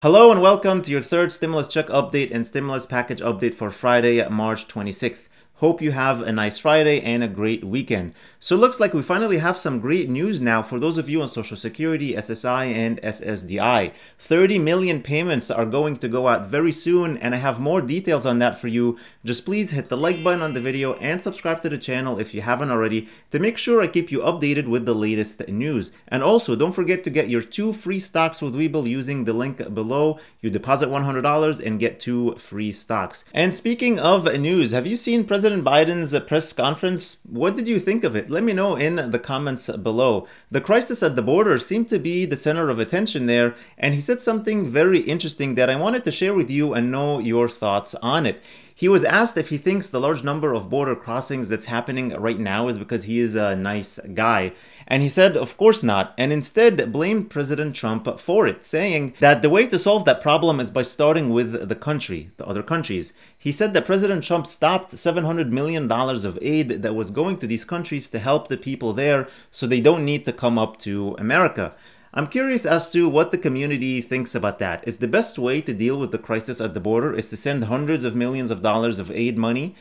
Hello and welcome to your third stimulus check update and stimulus package update for Friday, March 26th. Hope you have a nice Friday and a great weekend. So it looks like we finally have some great news now for those of you on Social Security, SSI, and SSDI. 30 million payments are going to go out very soon, and I have more details on that for you. Just please hit the like button on the video and subscribe to the channel if you haven't already to make sure I keep you updated with the latest news. And also, don't forget to get your 2 free stocks with Webull using the link below. You deposit $100 and get 2 free stocks. And speaking of news, have you seen President Biden's press conference? What did you think of it? Let me know in the comments below. The crisis at the border seemed to be the center of attention there, and he said something very interesting that I wanted to share with you and know your thoughts on it. He was asked if he thinks the large number of border crossings that's happening right now is because he is a nice guy. And he said, of course not, and instead blamed President Trump for it, saying that the way to solve that problem is by starting with the country, the other countries. He said that President Trump stopped $700 million of aid that was going to these countries to help the people there so they don't need to come up to America. I'm curious as to what the community thinks about that. Is the best way to deal with the crisis at the border is to send hundreds of millions of dollars of aid money?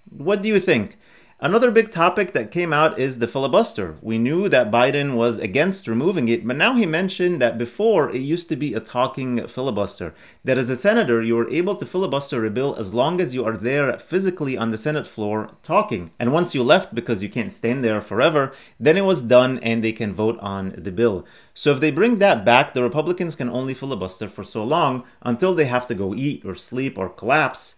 What do you think? Another big topic that came out is the filibuster. We knew that Biden was against removing it, but now he mentioned that before it used to be a talking filibuster. That as a senator, you were able to filibuster a bill as long as you are there physically on the Senate floor talking. And once you left because you can't stand there forever, then it was done and they can vote on the bill. So if they bring that back, the Republicans can only filibuster for so long until they have to go eat or sleep or collapse.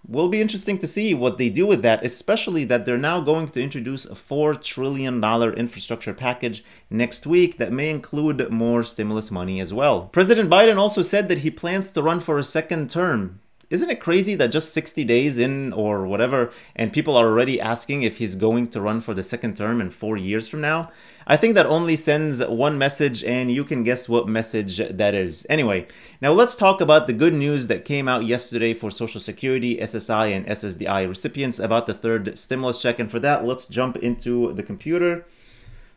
Will be interesting to see what they do with that, especially that they're now going to introduce a $4 trillion infrastructure package next week that may include more stimulus money as well. President Biden also said that he plans to run for a second term. Isn't it crazy that just 60 days in or whatever, and people are already asking if he's going to run for the second term in 4 years from now? I think that only sends one message, and you can guess what message that is. Anyway, now let's talk about the good news that came out yesterday for Social Security, SSI, and SSDI recipients about the third stimulus check. And for that, let's jump into the computer.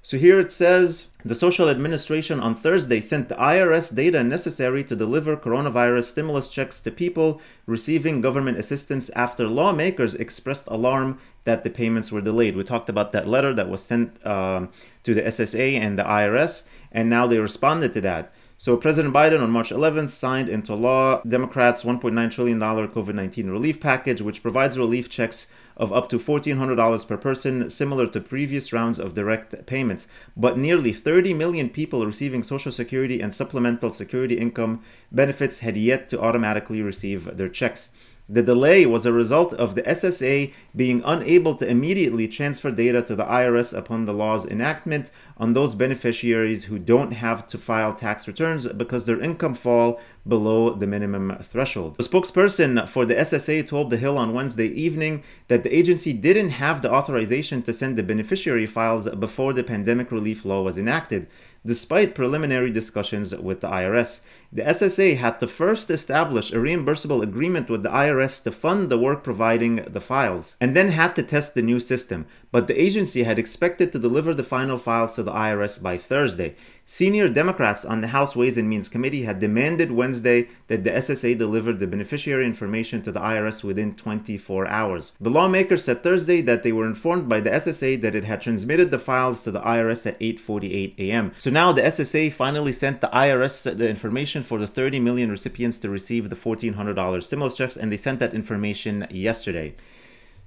So here it says, the Social Administration on Thursday sent the IRS data necessary to deliver coronavirus stimulus checks to people receiving government assistance after lawmakers expressed alarm that the payments were delayed. We talked about that letter that was sent to the SSA and the IRS, and now they responded to that. So President Biden on March 11th signed into law Democrats' $1.9 trillion COVID-19 relief package, which provides relief checks of up to $1,400 per person, similar to previous rounds of direct payments. But nearly 30 million people receiving Social Security and supplemental security income benefits had yet to automatically receive their checks. The delay was a result of the SSA being unable to immediately transfer data to the IRS upon the law's enactment on those beneficiaries who don't have to file tax returns because their income fall below the minimum threshold. The spokesperson for the SSA told The Hill on Wednesday evening that the agency didn't have the authorization to send the beneficiary files before the pandemic relief law was enacted, despite preliminary discussions with the IRS. The SSA had to first establish a reimbursable agreement with the IRS to fund the work providing the files, and then had to test the new system. But the agency had expected to deliver the final files to the IRS by Thursday. Senior Democrats on the House Ways and Means Committee had demanded Wednesday that the SSA deliver the beneficiary information to the IRS within 24 hours. The lawmakers said Thursday that they were informed by the SSA that it had transmitted the files to the IRS at 8:48 a.m. So now the SSA finally sent the IRS the information for the 30 million recipients to receive the $1,400 stimulus checks, and they sent that information yesterday.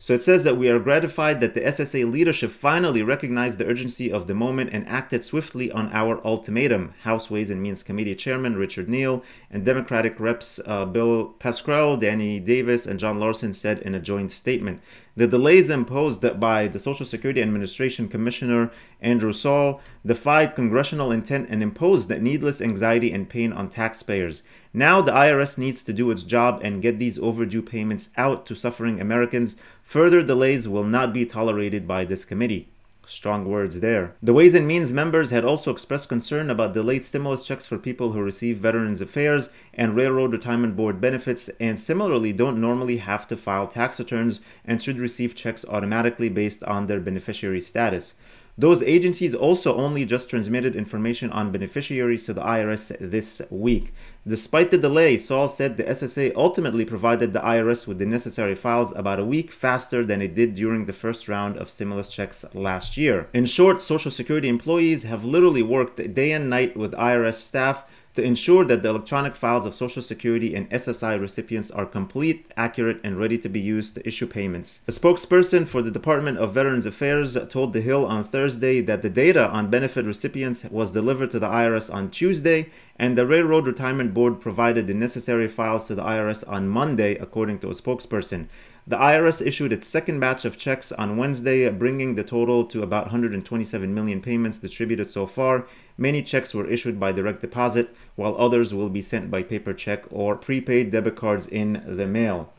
So it says that we are gratified that the SSA leadership finally recognized the urgency of the moment and acted swiftly on our ultimatum, House Ways and Means Committee Chairman Richard Neal and Democratic Reps Bill Pascrell, Danny Davis, and John Larson said in a joint statement. The delays imposed by the Social Security Administration Commissioner Andrew Saul defied congressional intent and imposed needless anxiety and pain on taxpayers. Now the IRS needs to do its job and get these overdue payments out to suffering Americans. Further delays will not be tolerated by this committee. Strong words there. The Ways and Means members had also expressed concern about delayed stimulus checks for people who receive Veterans Affairs and Railroad Retirement Board benefits, and similarly don't normally have to file tax returns and should receive checks automatically based on their beneficiary status. Those agencies also only just transmitted information on beneficiaries to the IRS this week. Despite the delay, Saul said the SSA ultimately provided the IRS with the necessary files about a week faster than it did during the first round of stimulus checks last year. In short, Social Security employees have literally worked day and night with IRS staff to ensure that the electronic files of Social Security and SSI recipients are complete, accurate, and ready to be used to issue payments. A spokesperson for the Department of Veterans Affairs told The Hill on Thursday that the data on benefit recipients was delivered to the IRS on Tuesday, and the Railroad Retirement Board provided the necessary files to the IRS on Monday, according to a spokesperson. The IRS issued its second batch of checks on Wednesday, bringing the total to about 127 million payments distributed so far. Many checks were issued by direct deposit, while others will be sent by paper check or prepaid debit cards in the mail.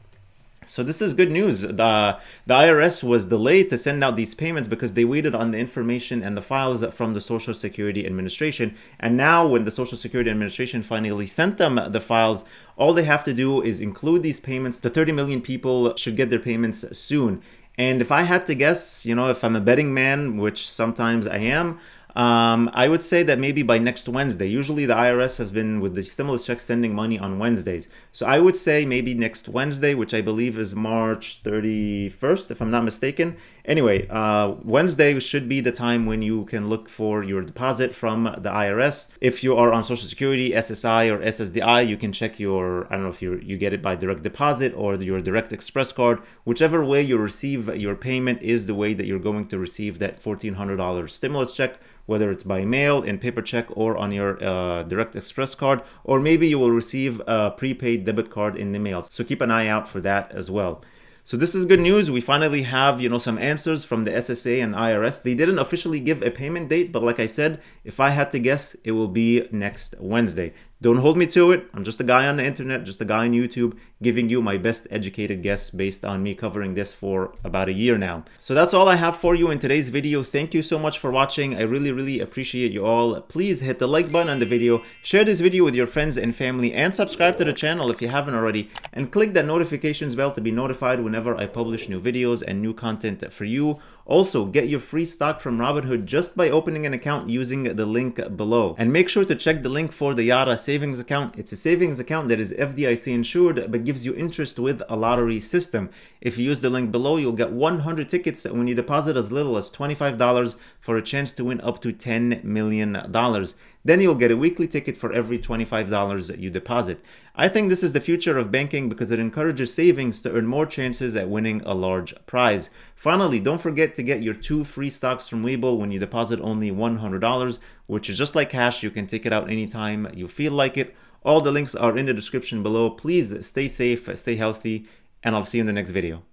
So this is good news. The IRS was delayed to send out these payments because they waited on the information and the files from the Social Security Administration. And now when the Social Security Administration finally sent them the files, all they have to do is include these payments. The 30 million people should get their payments soon. And if I had to guess, if I'm a betting man, which sometimes I am, I would say that maybe by next Wednesday. Usually the IRS has been with the stimulus checks sending money on Wednesdays. So I would say maybe next Wednesday, which I believe is March 31st, if I'm not mistaken. Anyway, Wednesday should be the time when you can look for your deposit from the IRS. If you are on Social Security, SSI, or SSDI, you can check your, I don't know if you get it by direct deposit or your direct express card. Whichever way you receive your payment is the way that you're going to receive that $1,400 stimulus check, whether it's by mail, in paper check, or on your direct express card, or maybe you will receive a prepaid debit card in the mail. So keep an eye out for that as well. So this is good news. We finally have, some answers from the SSA and IRS. They didn't officially give a payment date, but like I said, if I had to guess, it will be next Wednesday. Don't hold me to it. I'm just a guy on the internet, just a guy on YouTube, giving you my best educated guess based on me covering this for about a year now. So that's all I have for you in today's video. Thank you so much for watching. I really appreciate you all. Please hit the like button on the video, share this video with your friends and family, and subscribe to the channel if you haven't already, and click that notifications bell to be notified whenever I publish new videos and new content for you. Also, get your free stock from Robinhood just by opening an account using the link below. And make sure to check the link for the Yara savings account. It's a savings account that is FDIC insured but gives you interest with a lottery system. If you use the link below, you'll get 100 tickets when you deposit as little as $25 for a chance to win up to $10 million. Then you'll get a weekly ticket for every $25 you deposit. I think this is the future of banking because it encourages savings to earn more chances at winning a large prize. Finally, don't forget to get your 2 free stocks from Webull when you deposit only $100, which is just like cash. You can take it out anytime you feel like it. All the links are in the description below. Please stay safe, stay healthy, and I'll see you in the next video.